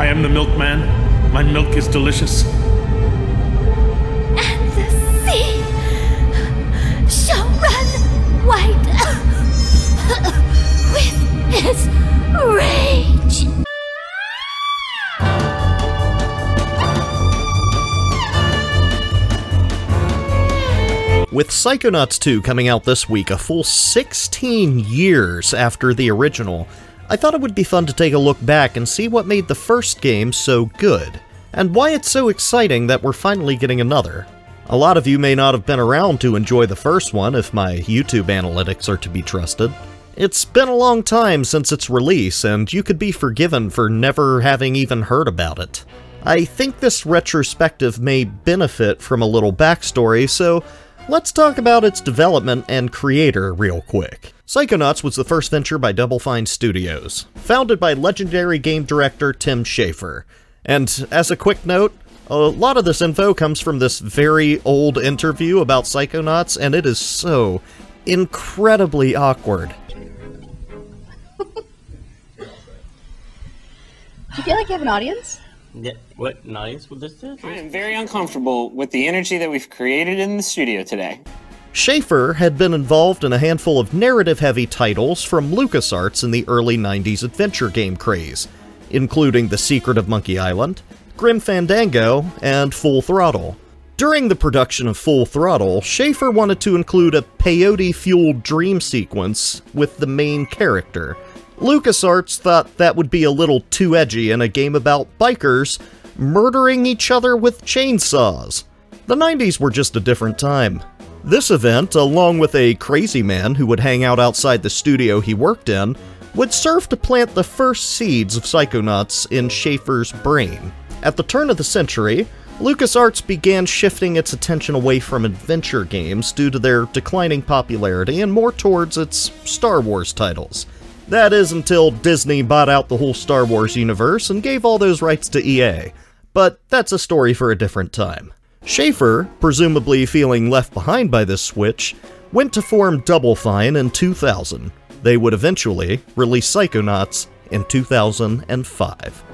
I am the milkman. My milk is delicious. And the sea shall run white with his rage. With Psychonauts 2 coming out this week, a full 16 years after the original, I thought it would be fun to take a look back and see what made the first game so good, and why it's so exciting that we're finally getting another. A lot of you may not have been around to enjoy the first one if my YouTube analytics are to be trusted. It's been a long time since its release, and you could be forgiven for never having even heard about it. I think this retrospective may benefit from a little backstory, so let's talk about its development and creator real quick. Psychonauts was the first venture by Double Fine Studios, founded by legendary game director Tim Schafer. And as a quick note, a lot of this info comes from this very old interview about Psychonauts, and it is so incredibly awkward. Do you feel like you have an audience? Yeah, what, an audience with this? I am very uncomfortable with the energy that we've created in the studio today. Schafer had been involved in a handful of narrative-heavy titles from LucasArts in the early 90s adventure game craze, including The Secret of Monkey Island, Grim Fandango, and Full Throttle. During the production of Full Throttle, Schafer wanted to include a peyote-fueled dream sequence with the main character. LucasArts thought that would be a little too edgy in a game about bikers murdering each other with chainsaws. The 90s were just a different time. This event, along with a crazy man who would hang out outside the studio he worked in, would serve to plant the first seeds of Psychonauts in Schafer's brain. At the turn of the century, LucasArts began shifting its attention away from adventure games due to their declining popularity and more towards its Star Wars titles. That is until Disney bought out the whole Star Wars universe and gave all those rights to EA. But that's a story for a different time. Schafer, presumably feeling left behind by this switch, went to form Double Fine in 2000. They would eventually release Psychonauts in 2005.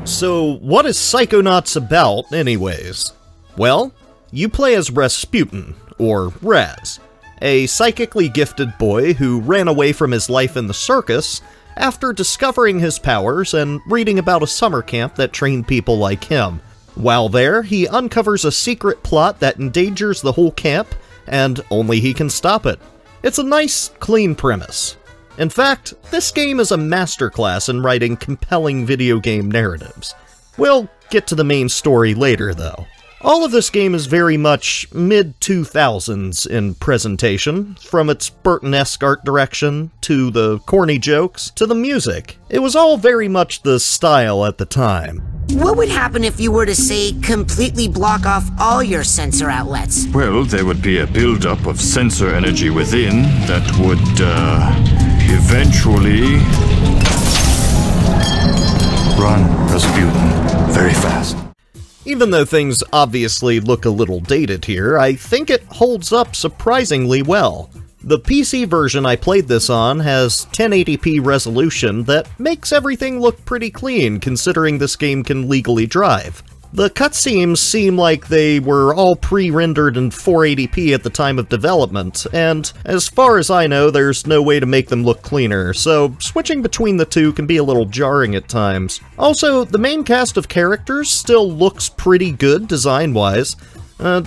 So, what is Psychonauts about, anyways? Well, you play as Rasputin, or Raz, a psychically gifted boy who ran away from his life in the circus after discovering his powers and reading about a summer camp that trained people like him. While there, he uncovers a secret plot that endangers the whole camp, and only he can stop it. It's a nice, clean premise. In fact, this game is a masterclass in writing compelling video game narratives. We'll get to the main story later, though. All of this game is very much mid-2000s in presentation, from its Burton-esque art direction, to the corny jokes, to the music. It was all very much the style at the time. What would happen if you were to, say, completely block off all your sensor outlets? Well, there would be a buildup of sensor energy within that would, eventually run Rasputin very fast. Even though things obviously look a little dated here, I think it holds up surprisingly well. The PC version I played this on has 1080p resolution that makes everything look pretty clean considering this game can legally drive. The cutscenes seem like they were all pre-rendered in 480p at the time of development, and as far as I know, there's no way to make them look cleaner, so switching between the two can be a little jarring at times. Also, the main cast of characters still looks pretty good design-wise.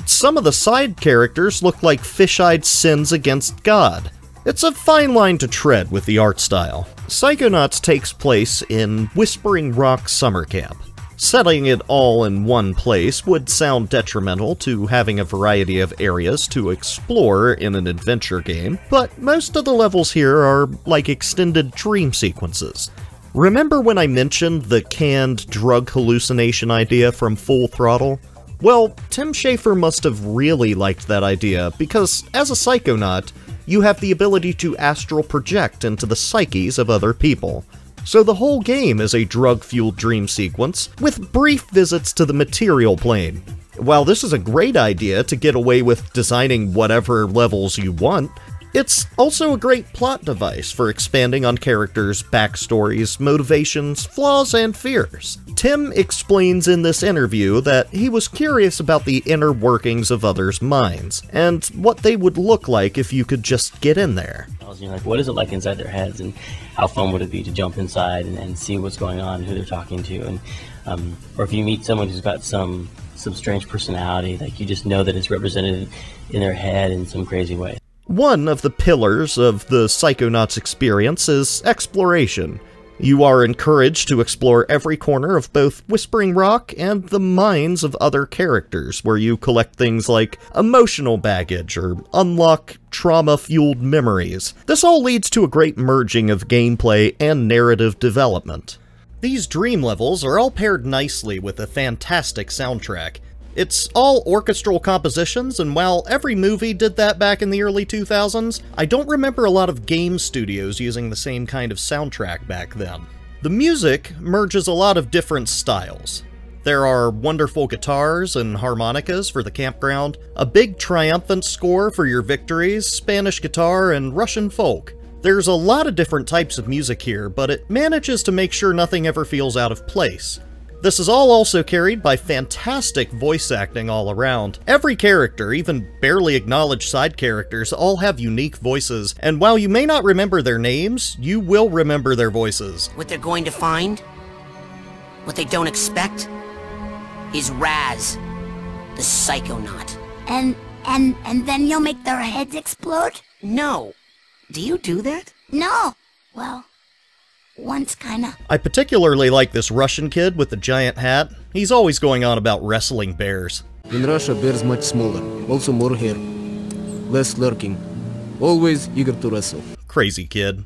Some of the side characters look like fish-eyed sins against God. It's a fine line to tread with the art style. Psychonauts takes place in Whispering Rock Summer Camp. Setting it all in one place would sound detrimental to having a variety of areas to explore in an adventure game, but most of the levels here are like extended dream sequences. Remember when I mentioned the canned drug hallucination idea from Full Throttle? Well, Tim Schafer must have really liked that idea, because as a Psychonaut, you have the ability to astral project into the psyches of other people. So the whole game is a drug-fueled dream sequence, with brief visits to the material plane. While this is a great idea to get away with designing whatever levels you want, it's also a great plot device for expanding on characters' backstories, motivations, flaws, and fears. Tim explains in this interview that he was curious about the inner workings of others' minds, and what they would look like if you could just get in there. Like, what is it like inside their heads, and how fun would it be to jump inside and see what's going on, who they're talking to, and or if you meet someone who's got some strange personality, like you just know that it's represented in their head in some crazy way. One of the pillars of the Psychonauts experience is exploration. You are encouraged to explore every corner of both Whispering Rock and the minds of other characters, where you collect things like emotional baggage or unlock trauma-fueled memories. This all leads to a great merging of gameplay and narrative development. These dream levels are all paired nicely with a fantastic soundtrack. It's all orchestral compositions, and while every movie did that back in the early 2000s, I don't remember a lot of game studios using the same kind of soundtrack back then. The music merges a lot of different styles. There are wonderful guitars and harmonicas for the campground, a big triumphant score for your victories, Spanish guitar, and Russian folk. There's a lot of different types of music here, but it manages to make sure nothing ever feels out of place. This is all also carried by fantastic voice acting all around. Every character, even barely acknowledged side characters, all have unique voices, and while you may not remember their names, you will remember their voices. What they're going to find, what they don't expect, is Raz, the Psychonaut. And then you'll make their heads explode? No. Do you do that? No. Well, once kinda. I particularly like this Russian kid with the giant hat. He's always going on about wrestling bears. In Russia, bears much smaller, also more hair, less lurking, always eager to wrestle. Crazy kid.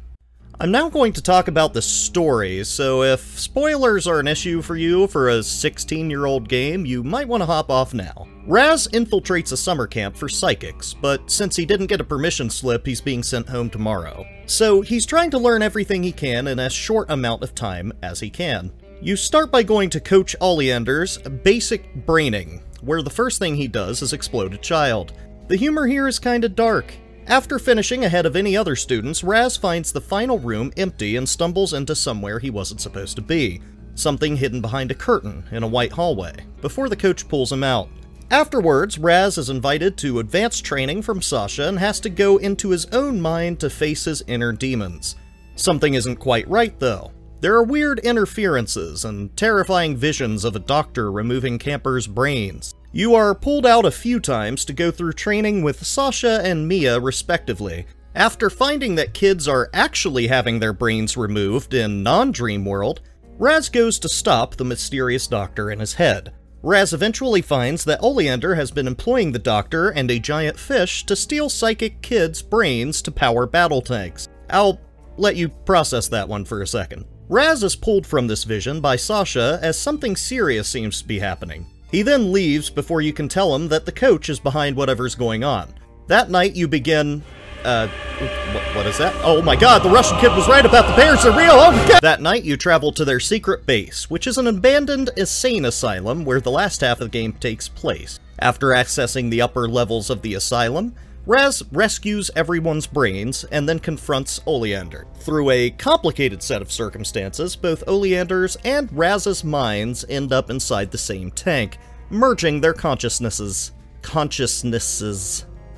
I'm now going to talk about the story, so if spoilers are an issue for you for a 16-year-old game, you might want to hop off now. Raz infiltrates a summer camp for psychics, but since he didn't get a permission slip, he's being sent home tomorrow. So he's trying to learn everything he can in as short amount of time as he can. You start by going to Coach Oleander's basic braining, where the first thing he does is explode a child. The humor here is kinda dark. After finishing ahead of any other students, Raz finds the final room empty and stumbles into somewhere he wasn't supposed to be. Something hidden behind a curtain in a white hallway, before the coach pulls him out. Afterwards, Raz is invited to advanced training from Sasha and has to go into his own mind to face his inner demons. Something isn't quite right, though. There are weird interferences and terrifying visions of a doctor removing campers' brains. You are pulled out a few times to go through training with Sasha and Mia, respectively. After finding that kids are actually having their brains removed in non-dream world, Raz goes to stop the mysterious doctor in his head. Raz eventually finds that Oleander has been employing the doctor and a giant fish to steal psychic kids' brains to power battle tanks. I'll let you process that one for a second. Raz is pulled from this vision by Sasha as something serious seems to be happening. He then leaves before you can tell him that the coach is behind whatever's going on. That night you begin... what is that? Oh my god, the Russian kid was right about the bears are real! Oh my god! That night you travel to their secret base, which is an abandoned insane asylum where the last half of the game takes place. After accessing the upper levels of the asylum, Raz rescues everyone's brains and then confronts Oleander. Through a complicated set of circumstances, both Oleander's and Raz's minds end up inside the same tank, merging their consciousnesses.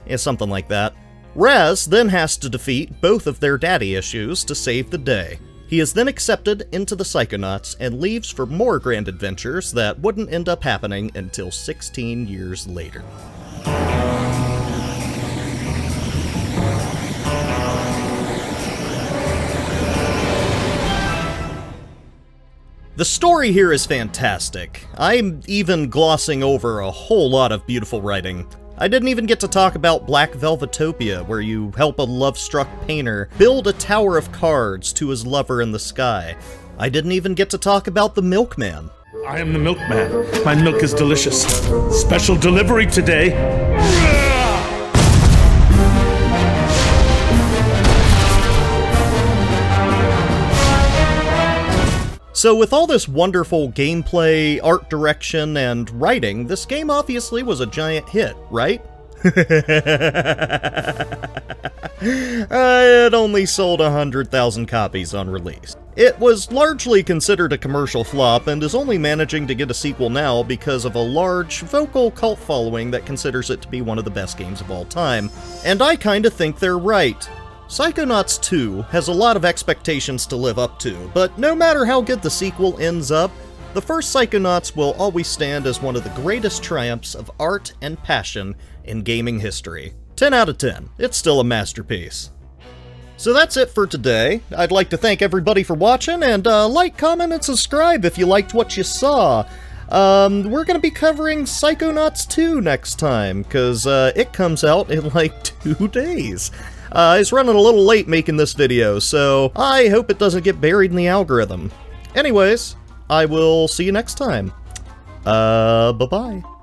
Yeah, something like that. Raz then has to defeat both of their daddy issues to save the day. He is then accepted into the Psychonauts and leaves for more grand adventures that wouldn't end up happening until 16 years later. The story here is fantastic. I'm even glossing over a whole lot of beautiful writing. I didn't even get to talk about Black Velvetopia, where you help a love-struck painter build a tower of cards to his lover in the sky. I didn't even get to talk about the Milkman. I am the milkman. My milk is delicious. Special delivery today. So with all this wonderful gameplay, art direction, and writing, this game obviously was a giant hit, right? It only sold 100,000 copies on release. It was largely considered a commercial flop and is only managing to get a sequel now because of a large, vocal cult following that considers it to be one of the best games of all time. And I kinda think they're right. Psychonauts 2 has a lot of expectations to live up to, but no matter how good the sequel ends up, the first Psychonauts will always stand as one of the greatest triumphs of art and passion in gaming history. 10 out of 10. It's still a masterpiece. So that's it for today. I'd like to thank everybody for watching, and like, comment, and subscribe if you liked what you saw. We're gonna be covering Psychonauts 2 next time, because it comes out in like 2 days. I was running a little late making this video, so I hope it doesn't get buried in the algorithm. Anyways, I will see you next time. Bye-bye.